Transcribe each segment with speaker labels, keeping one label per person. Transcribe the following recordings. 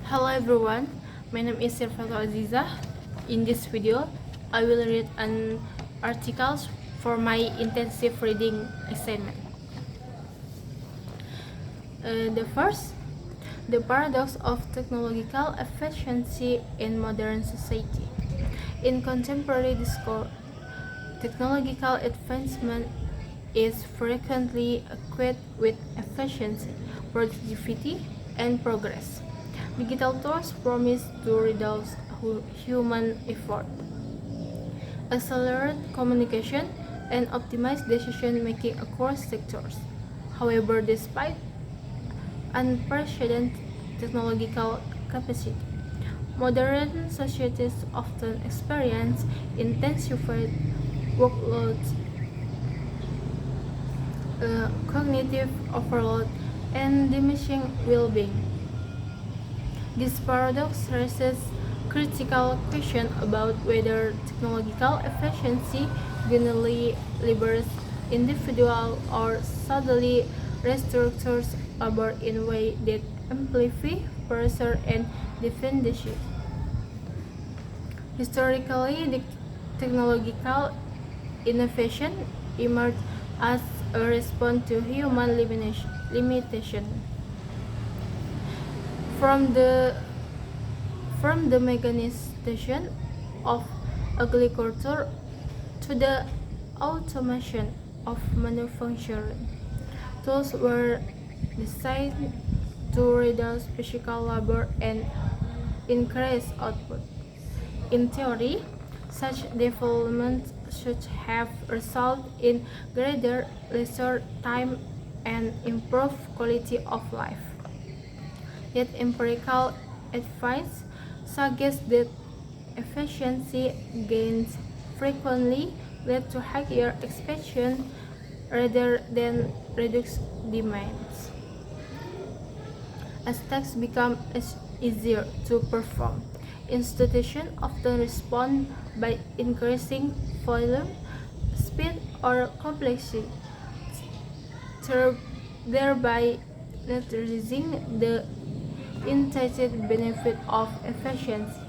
Speaker 1: Hello everyone, my name is Sirfato Aziza. In this video, I will read an article for my intensive reading assignment. The paradox of technological efficiency in modern society. In contemporary discourse, technological advancement is frequently equated with efficiency, productivity, and progress. Digital tools promise to reduce human effort, accelerate communication, and optimize decision-making across sectors. However, despite unprecedented technological capacity, modern societies often experience intensified workloads, cognitive overload, and diminishing well-being. This paradox raises critical questions about whether technological efficiency genuinely liberates individuals or subtly restructures labor in a way that amplify pressure and dependency. Historically, the technological innovation emerged as a response to human limitation. From the mechanization of agriculture to the automation of manufacturing, tools were designed to reduce physical labor and increase output. In theory, such developments should have resulted in greater leisure time and improved quality of life. Yet empirical advice suggests that efficiency gains frequently lead to higher expansion rather than reduced demands. As tasks become easier to perform, institutions often respond by increasing volume, speed, or complexity, thereby neutralizing the intended benefit of efficiency.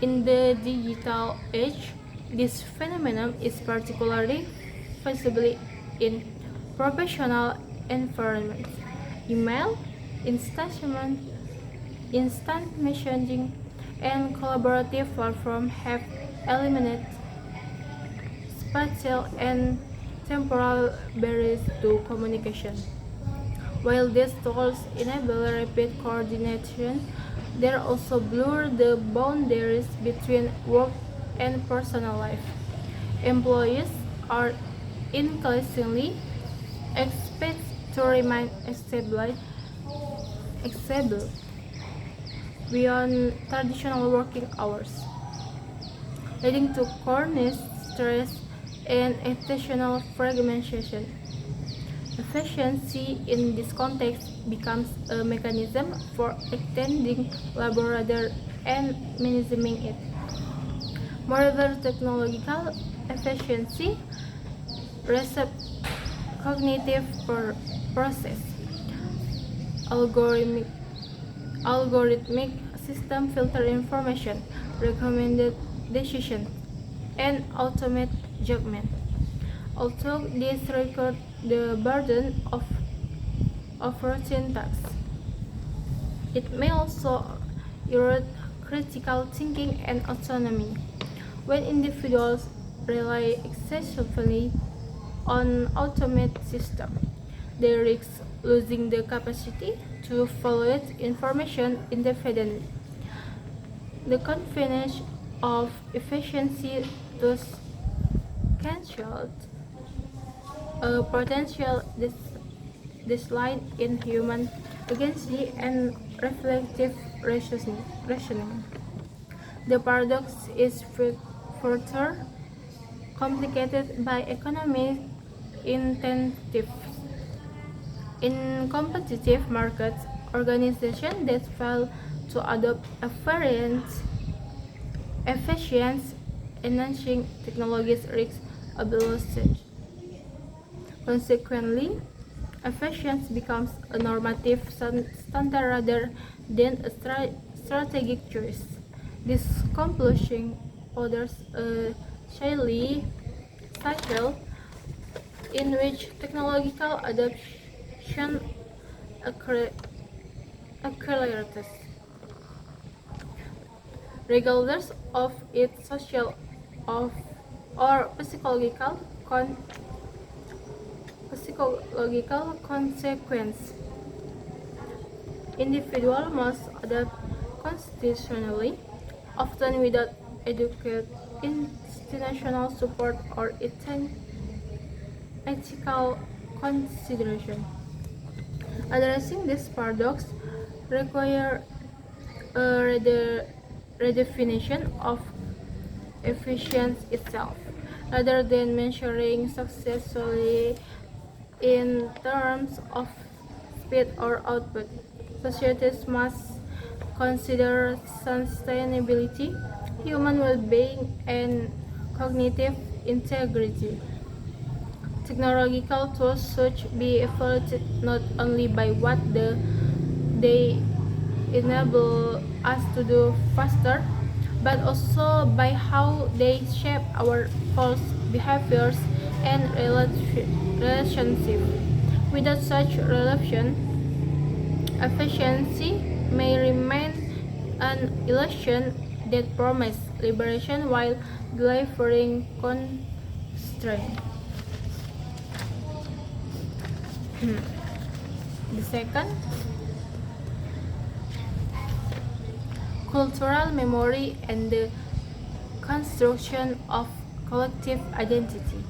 Speaker 1: In the digital age, this phenomenon is particularly visible in professional environments. Email, instant messaging, and collaborative platforms have eliminated spatial and temporal barriers to communication. While these tools enable rapid coordination, they also blur the boundaries between work and personal life. Employees are increasingly expected to remain accessible beyond traditional working hours, leading to chronic stress and attentional fragmentation. Efficiency in this context becomes a mechanism for extending labor rather than minimizing it. Moreover, technological efficiency reshapes cognitive process. Algorithmic systems filter information, recommended decisions, and automate judgment. Although this record the burden of routine tasks, it may also erode critical thinking and autonomy. When individuals rely excessively on automated systems, they risk losing the capacity to evaluate information independently. The convenience of efficiency thus cancelled a potential decline in human agency and reflective reasoning. The paradox is further complicated by economic incentives. In competitive markets, organizations that fail to adopt efficient enhancing technologies risk abuse. Consequently, efficiency becomes a normative standard rather than a strategic choice. This conclusion orders a Shelley cycle in which technological adoption accelerates, regardless of its social or psychological consequence. Individuals must adapt constitutionally, often without adequate institutional support or ethical consideration. Addressing this paradox requires a redefinition of efficiency itself, rather than measuring success solely in terms of speed or output. Societies must consider sustainability, human well-being, and cognitive integrity. Technological tools should be evaluated not only by what they enable us to do faster, but also by how they shape our false behaviors and relationships. Without such relation, efficiency may remain an illusion that promises liberation while delivering constraint. The second, cultural memory and the construction of collective identity.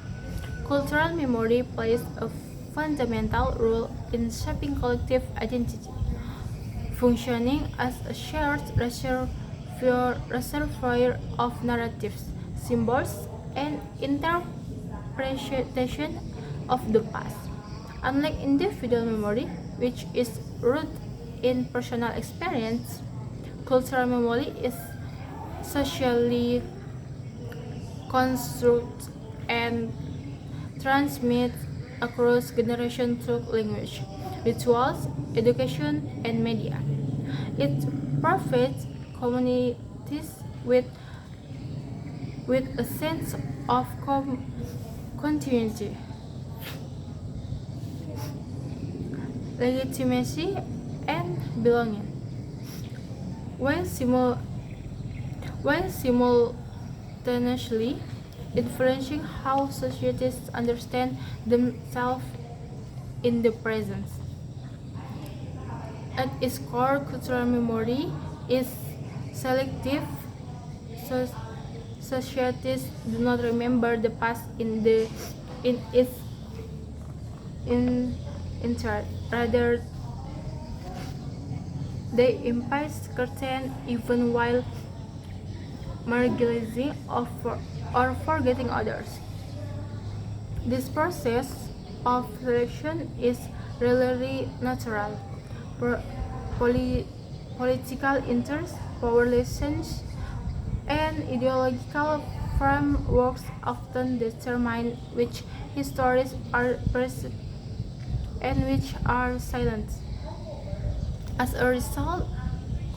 Speaker 1: Cultural memory plays a fundamental role in shaping collective identity, functioning as a shared reservoir of narratives, symbols, and interpretation of the past. Unlike individual memory, which is rooted in personal experience, cultural memory is socially constructed and transmitted across generations through language, rituals, education, and media. It provides communities with a sense of continuity, legitimacy, and belonging, while simultaneously influencing how societies understand themselves in the present. At its core, cultural memory is selective. So societies do not remember the past in its entirety. Rather, they impose curtain even while marginalizing or forgetting others. This process of selection is rarely natural. Political interests, power relations, and ideological frameworks often determine which histories are preserved and which are silent. As a result,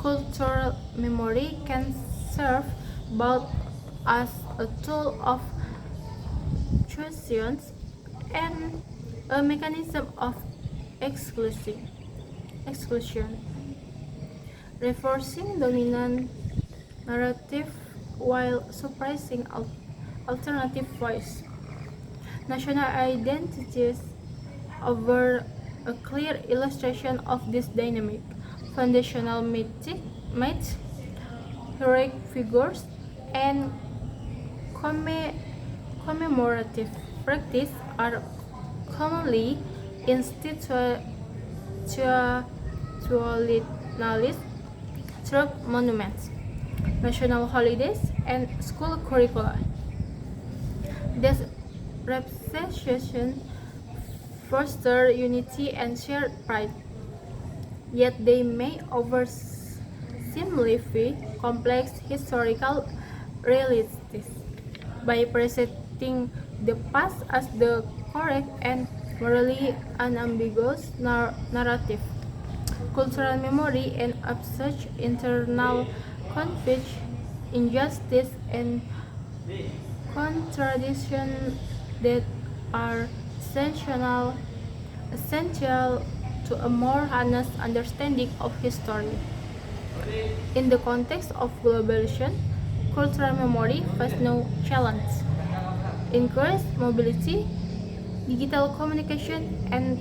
Speaker 1: cultural memory can serve both as a tool of choice and a mechanism of exclusion, reinforcing dominant narrative while suppressing alternative voice. National identities offer a clear illustration of this dynamic. Foundational myths, heroic figures, and commemorative practice are commonly institutionalized through monuments, national holidays, and school curricula. This representation foster unity and shared pride, yet they may oversimplify complex historical realities by presenting the past as the correct and morally unambiguous narrative. Cultural memory and of such internal conflict, injustice, and contradiction that are essential to a more honest understanding of history. In the context of globalization, cultural memory faces no challenge. Increased mobility, digital communication, and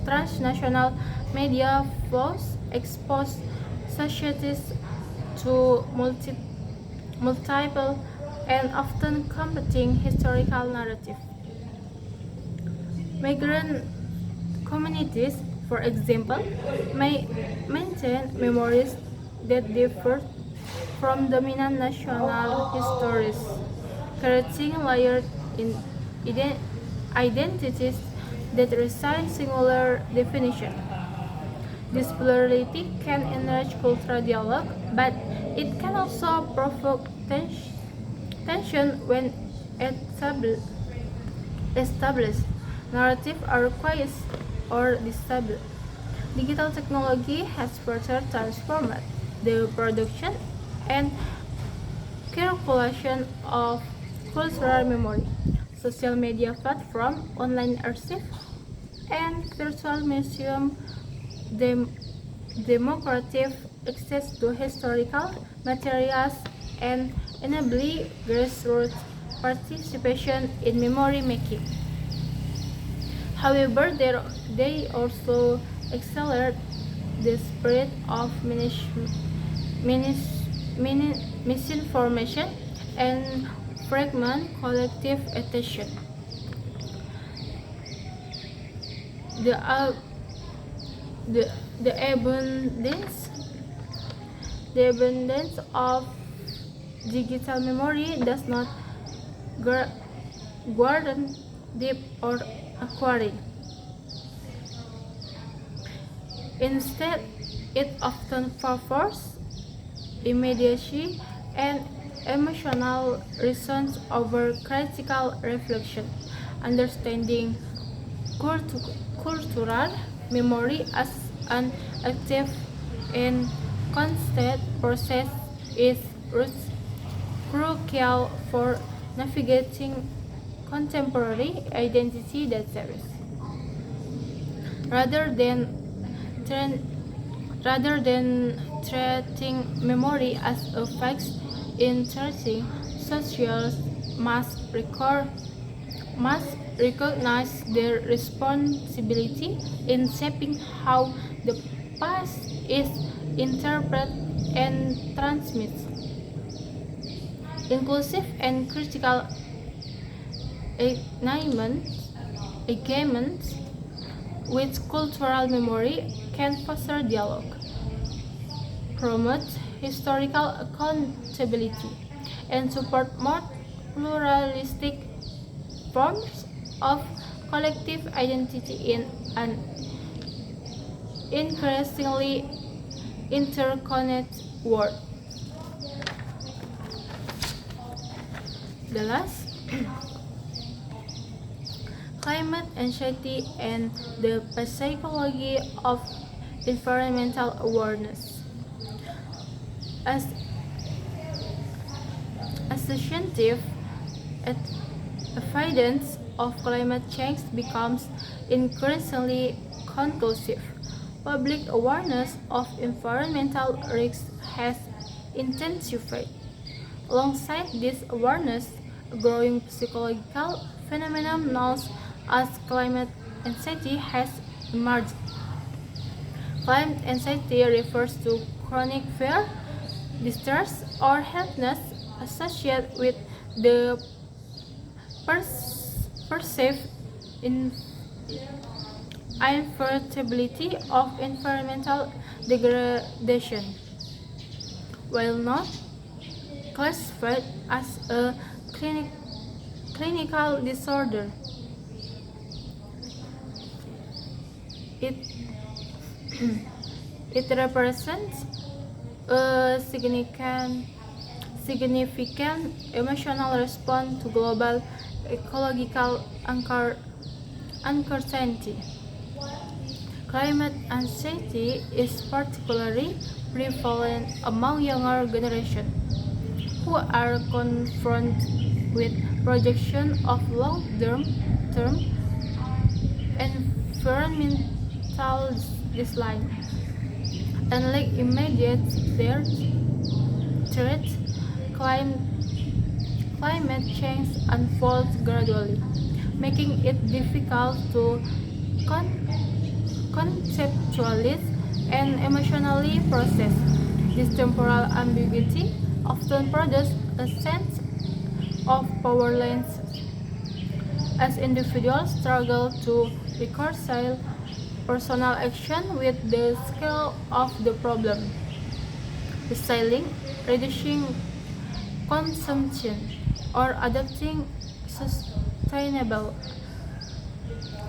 Speaker 1: transnational media flows expose societies to multiple and often competing historical narratives. Migrant communities, for example, may maintain memories that differ from dominant national histories, creating layered in identities that reside singular definition. This plurality can enrich cultural dialogue, but it can also provoke tension when established narratives are quiesced or disturbed. Digital technology has further transformed the production and circulation of cultural memory. Social media platforms, online archives, and virtual museums democratic access to historical materials and enable grassroots participation in memory making. However, they also accelerate the spread of misinformation and fragment collective attention. The, uh, the, the abundance the abundance of digital memory does not guarantee deep or acquiring. Instead, it often favors immediacy and emotional response over critical reflection. Understanding cultural memory as an active and constant process is crucial for navigating contemporary identity disorders. Rather than tran- rather than treating memory as a fact in treating social must recognize their responsibility in shaping how the past is interpreted and transmitted. Inclusive and critical engagement with cultural memory can foster dialogue, promote historical accountability, and support more pluralistic forms of collective identity in an increasingly interconnected world. The last, climate anxiety and the psychology of environmental awareness. As associative evidence of climate change becomes increasingly conclusive, public awareness of environmental risks has intensified. Alongside this awareness, a growing psychological phenomenon known as climate anxiety has emerged. Climate anxiety refers to chronic fear, distress, or helplessness associated with the perceived inevitability of environmental degradation. While not classified as a clinical disorder, it it represents a significant emotional response to global ecological uncertainty. Climate anxiety is particularly prevalent among younger generations, who are confronted with projection of long-term environmental decline. Unlike immediate threats, climate change unfolds gradually, making it difficult to con- conceptualize and emotionally process. This temporal ambiguity often produces a sense of powerlessness as individuals struggle to reconcile personal action with the scale of the problem. Recycling, reducing consumption, or adopting sustainable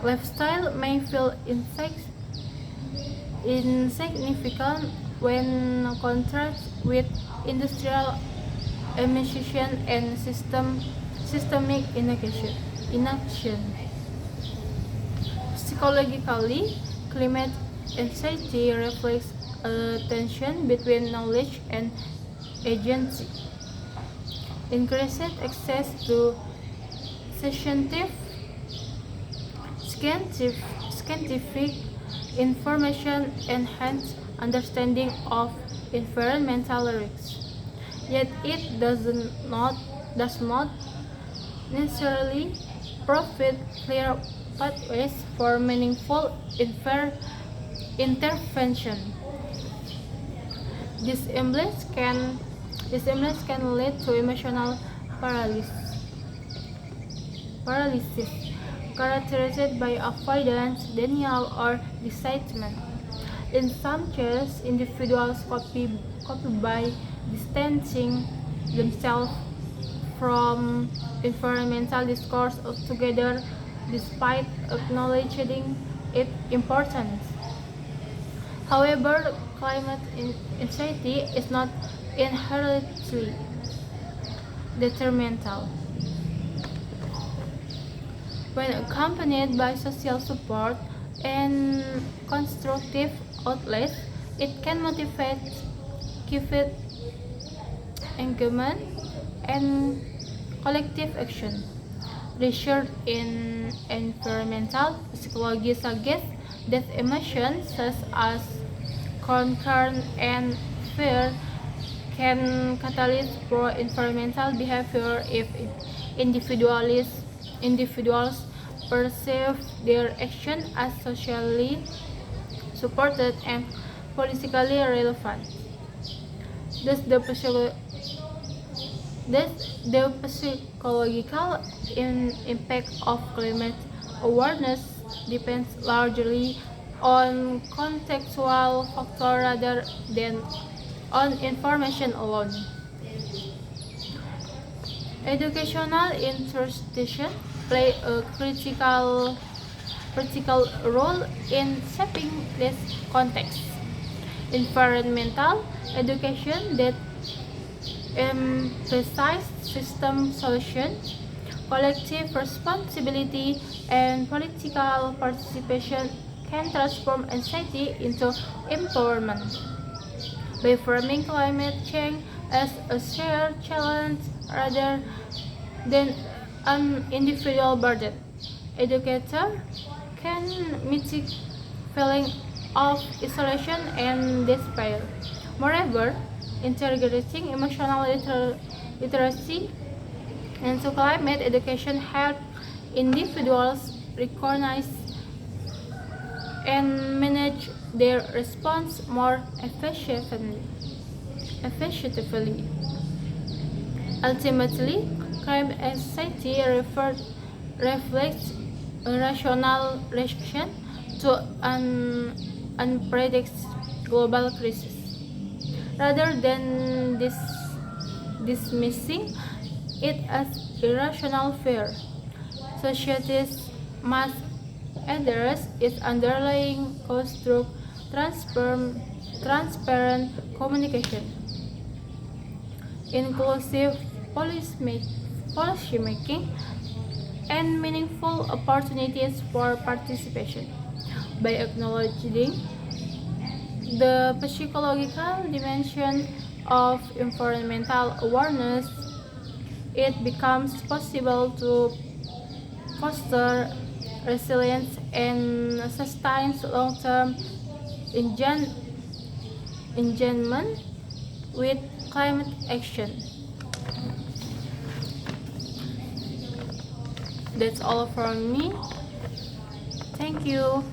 Speaker 1: lifestyle may feel insignificant when contrasted with industrial emission and systemic inaction. Psychologically, climate anxiety reflects a tension between knowledge and agency. Increased access to scientific scientific information enhance understanding of environmental risks. Yet it does not necessarily provide clear pathways for meaningful intervention. This imbalance can lead to emotional paralysis characterized by avoidance, denial, or disappointment. In some cases, individuals cope by distancing themselves from environmental discourse altogether, despite acknowledging its importance. However, climate anxiety is not inherently detrimental. When accompanied by social support and constructive outlets, it can motivate civic engagement and collective action. Research in environmental psychology suggests that emotions such as concern and fear can catalyze pro-environmental behavior if individuals perceive their action as socially supported and politically relevant. Thus, the psychological impact of climate awareness depends largely on contextual factors rather than on information alone. Educational institutions play a critical role in shaping this context. Environmental education that emphasizes system solutions, collective responsibility, and political participation can transform anxiety into empowerment. By framing climate change as a shared challenge rather than an individual burden, educators can mitigate feeling of isolation and despair. Moreover, integrating emotional literacy into climate education helps individuals recognize and manage their response more effectively. Ultimately, climate anxiety reflects a rational reaction to an unpredictable global crisis. Rather than dismissing it as irrational fear, societies must address its underlying cause through transparent communication, inclusive policymaking, and meaningful opportunities for participation. By acknowledging the psychological dimension of environmental awareness, it becomes possible to foster resilience and sustain long-term engagement with climate action. That's all from me. Thank you.